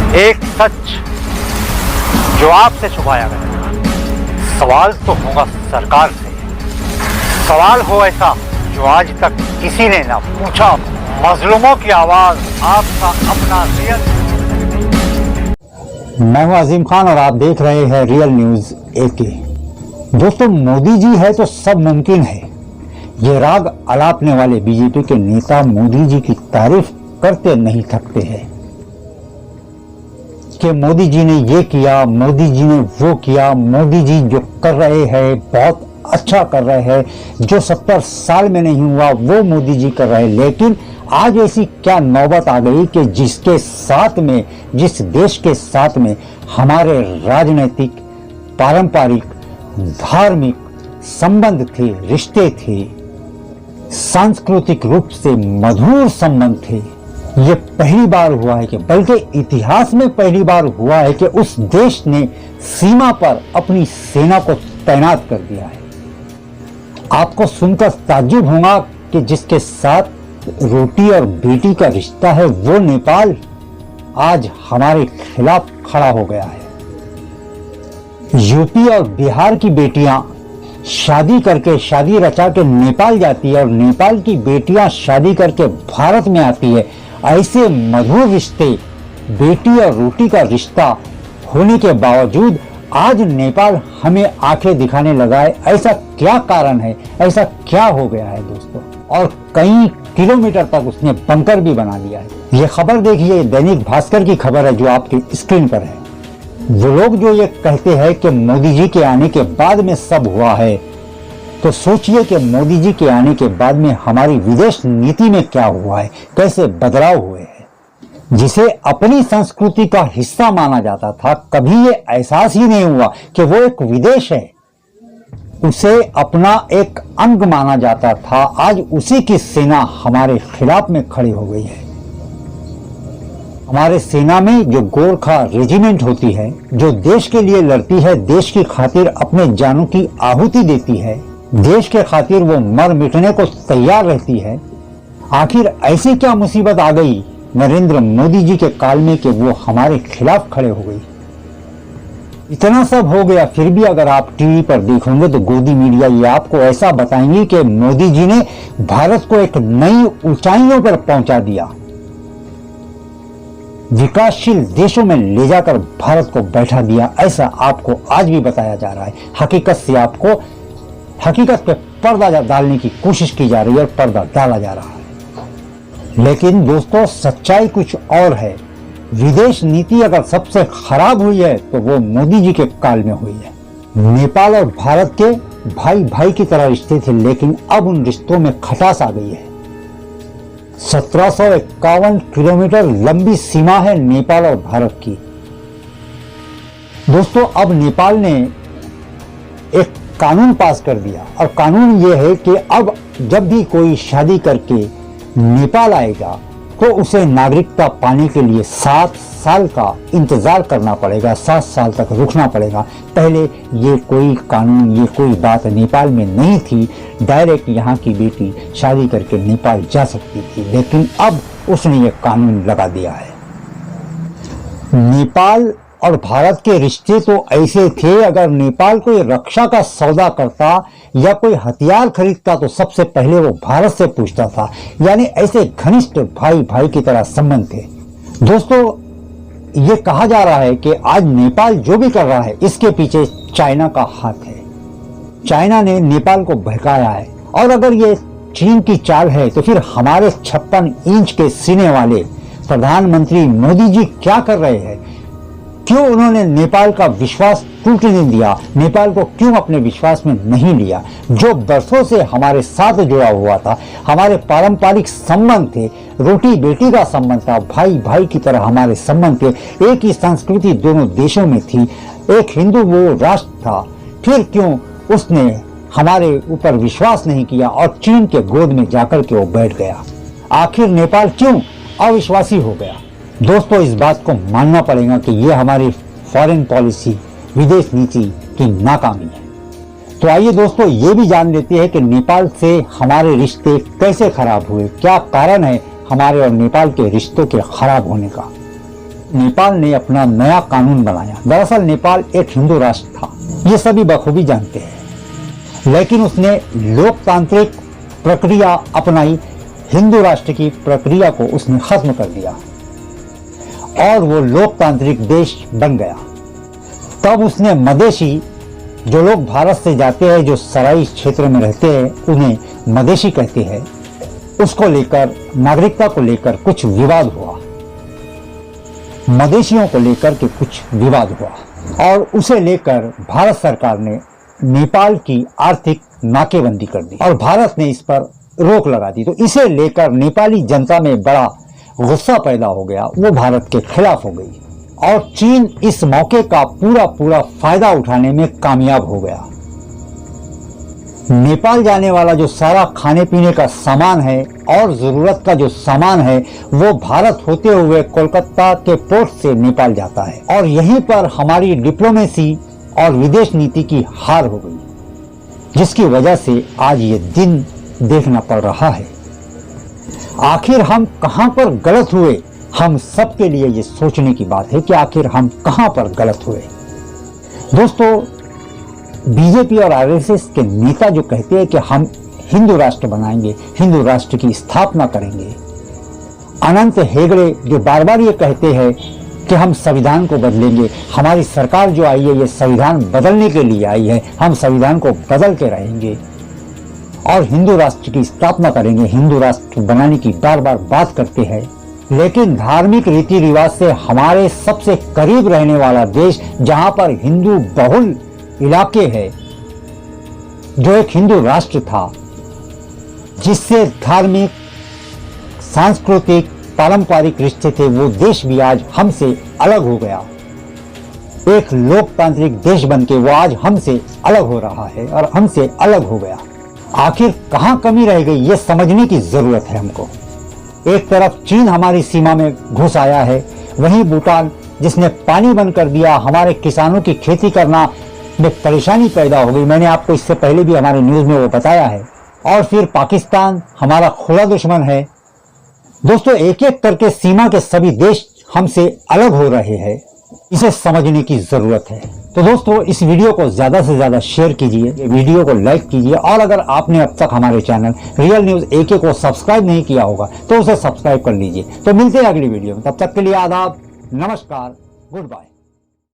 एक सच जो आपसे छुपाया गया। सवाल तो होगा सरकार से, सवाल हो ऐसा जो आज तक किसी ने ना पूछा। मजलूमों की आवाज आपका अपना रियल। मैं हूं अजीम खान और आप देख रहे हैं रियल न्यूज AK। दोस्तों, मोदी जी है तो सब मुमकिन है। ये राग अलापने वाले बीजेपी के नेता मोदी जी की तारीफ करते नहीं थकते हैं कि मोदी जी ने ये किया, मोदी जी ने वो किया, मोदी जी जो कर रहे हैं बहुत अच्छा कर रहे हैं, जो 70 साल में नहीं हुआ वो मोदी जी कर रहे हैं। लेकिन आज ऐसी क्या नौबत आ गई कि जिसके साथ में, जिस देश के साथ में हमारे राजनीतिक, पारंपरिक, धार्मिक संबंध थे, रिश्ते थे, सांस्कृतिक रूप से मधुर संबंध थे, ये पहली बार हुआ है कि, बल्कि इतिहास में पहली बार हुआ है कि उस देश ने सीमा पर अपनी सेना को तैनात कर दिया है। आपको सुनकर ताज्जुब होगा कि जिसके साथ रोटी और बेटी का रिश्ता है वो नेपाल आज हमारे खिलाफ खड़ा हो गया है। यूपी और बिहार की बेटियां शादी करके, शादी रचा के नेपाल जाती है और नेपाल की बेटियां शादी करके भारत में आती है। ऐसे मधुर रिश्ते, बेटी और रोटी का रिश्ता होने के बावजूद आज नेपाल हमें आंखें दिखाने लगा है। ऐसा क्या कारण है, ऐसा क्या हो गया है दोस्तों? और कई किलोमीटर तक उसने बंकर भी बना लिया है। ये खबर देखिए, दैनिक भास्कर की खबर है जो आपकी स्क्रीन पर है। वो लोग जो ये कहते हैं कि मोदी जी के आने के बाद में सब हुआ है, तो सोचिए कि मोदी जी के आने के बाद में हमारी विदेश नीति में क्या हुआ है, कैसे बदलाव हुए हैं। जिसे अपनी संस्कृति का हिस्सा माना जाता था, कभी ये एहसास ही नहीं हुआ कि वो एक विदेश है, उसे अपना एक अंग माना जाता था। आज उसी की सेना हमारे खिलाफ में खड़ी हो गई है। हमारे सेना में जो गोरखा रेजिमेंट होती है, जो देश के लिए लड़ती है, देश की खातिर अपने जानों की आहुति देती है, देश के खातिर वो मर मिटने को तैयार रहती है, आखिर ऐसी क्या मुसीबत आ गई नरेंद्र मोदी जी के काल में कि वो हमारे खिलाफ खड़े हो गई? इतना सब हो गया, फिर भी अगर आप टीवी पर देखोगे तो गोदी मीडिया ये आपको ऐसा बताएंगे कि मोदी जी ने भारत को एक नई ऊंचाइयों पर पहुंचा दिया, विकासशील देशों में ले जाकर भारत को बैठा दिया। ऐसा आपको आज भी बताया जा रहा है। हकीकत से आपको हकीकत पे पर्दा डालने की कोशिश की जा रही है और पर्दा डाला जा रहा है। लेकिन दोस्तों, सच्चाई कुछ और है। विदेश नीति अगर सबसे खराब हुई है तो वो मोदी जी के काल में हुई है। नेपाल और भारत के भाई भाई की तरह रिश्ते थे, लेकिन अब उन रिश्तों में खटास आ गई है। 1751 किलोमीटर लंबी सीमा है नेपाल और भारत की। दोस्तों, अब नेपाल ने एक कानून पास कर दिया और कानून ये है कि अब जब भी कोई शादी करके नेपाल आएगा तो उसे नागरिकता पाने के लिए 7 साल का इंतजार करना पड़ेगा, 7 साल तक रुकना पड़ेगा। पहले ये कोई कानून, ये कोई बात नेपाल में नहीं थी। डायरेक्ट यहाँ की बेटी शादी करके नेपाल जा सकती थी, लेकिन अब उसने ये कानून लगा दिया है। नेपाल और भारत के रिश्ते तो ऐसे थे, अगर नेपाल कोई रक्षा का सौदा करता या कोई हथियार खरीदता तो सबसे पहले वो भारत से पूछता था। यानी ऐसे घनिष्ठ भाई भाई की तरह संबंध थे। दोस्तों, ये कहा जा रहा है कि आज नेपाल जो भी कर रहा है इसके पीछे चाइना का हाथ है। चाइना ने नेपाल को बहकाया है, और अगर ये चीन की चाल है तो फिर हमारे 56 इंच के सीने वाले प्रधानमंत्री मोदी जी क्या कर रहे हैं? क्यों उन्होंने नेपाल का विश्वास टूटने दिया? नेपाल को क्यों अपने विश्वास में नहीं लिया? जो बरसों से हमारे साथ जुड़ा हुआ था, हमारे पारंपरिक संबंध थे, रोटी बेटी का संबंध था, भाई भाई की तरह हमारे संबंध थे, एक ही संस्कृति दोनों देशों में थी, एक हिंदू वो राष्ट्र था। फिर क्यों उसने हमारे ऊपर विश्वास नहीं किया और चीन के गोद में जाकर के वो बैठ गया? आखिर नेपाल क्यों अविश्वासी हो गया? दोस्तों, इस बात को मानना पड़ेगा कि यह हमारी फॉरेन पॉलिसी, विदेश नीति की नाकामी है। तो आइए दोस्तों, ये भी जान लेते हैं कि नेपाल से हमारे रिश्ते कैसे खराब हुए, क्या कारण है हमारे और नेपाल के रिश्तों के खराब होने का। नेपाल ने अपना नया कानून बनाया। दरअसल नेपाल एक हिंदू राष्ट्र था, ये सभी बखूबी जानते हैं, लेकिन उसने लोकतांत्रिक प्रक्रिया अपनाई, हिंदू राष्ट्र की प्रक्रिया को उसने खत्म कर दिया और वो लोकतांत्रिक देश बन गया। तब उसने मदेशी, जो लोग भारत से जाते हैं, जो सराई क्षेत्र में रहते हैं, उन्हें मदेशी कहते हैं, उसको लेकर, नागरिकता को लेकर कुछ विवाद हुआ, मदेशियों को लेकर के कुछ विवाद हुआ और उसे लेकर भारत सरकार ने नेपाल की आर्थिक नाकेबंदी कर दी और भारत ने इस पर रोक लगा दी। तो इसे लेकर नेपाली जनता में बड़ा गुस्सा पैदा हो गया, वो भारत के खिलाफ हो गई और चीन इस मौके का पूरा फायदा उठाने में कामयाब हो गया। नेपाल जाने वाला जो सारा खाने पीने का सामान है और जरूरत का जो सामान है वो भारत होते हुए कोलकाता के पोर्ट से नेपाल जाता है और यहीं पर हमारी डिप्लोमेसी और विदेश नीति की हार हो गई, जिसकी वजह से आज ये दिन देखना पड़ रहा है। आखिर हम कहां पर गलत हुए? हम सबके लिए ये सोचने की बात है कि आखिर हम कहां पर गलत हुए। दोस्तों, बीजेपी और आरएसएस के नेता जो कहते हैं कि हम हिंदू राष्ट्र बनाएंगे, हिंदू राष्ट्र की स्थापना करेंगे, अनंत हेगड़े जो बार बार ये कहते हैं कि हम संविधान को बदलेंगे, हमारी सरकार जो आई है ये संविधान बदलने के लिए आई है, हम संविधान को बदल के रहेंगे और हिंदू राष्ट्र की स्थापना करेंगे, हिंदू राष्ट्र बनाने की बार बार बात करते हैं, लेकिन धार्मिक रीति रिवाज से हमारे सबसे करीब रहने वाला देश, जहां पर हिंदू बहुल इलाके है, जो एक हिंदू राष्ट्र था, जिससे धार्मिक, सांस्कृतिक, पारंपरिक रिश्ते थे, वो देश भी आज हमसे अलग हो गया। एक लोकतांत्रिक देश बनके वो आज हमसे अलग हो रहा है और हमसे अलग हो गया। आखिर कहां कमी रह गई, ये समझने की जरूरत है हमको। एक तरफ चीन हमारी सीमा में घुस आया है, वहीं भूटान जिसने पानी बंद कर दिया, हमारे किसानों की खेती करना में परेशानी पैदा हो गई। मैंने आपको इससे पहले भी हमारे न्यूज में वो बताया है। और फिर पाकिस्तान हमारा खुला दुश्मन है। दोस्तों, एक एक करके सीमा के सभी देश हमसे अलग हो रहे हैं, इसे समझने की जरूरत है। तो दोस्तों, इस वीडियो को ज्यादा से ज्यादा शेयर कीजिए, वीडियो को लाइक कीजिए और अगर आपने अब तक हमारे चैनल रियल न्यूज AK को सब्सक्राइब नहीं किया होगा तो उसे सब्सक्राइब कर लीजिए। तो मिलते हैं अगली वीडियो में, तब तक के लिए आदाब, नमस्कार, गुड बाय।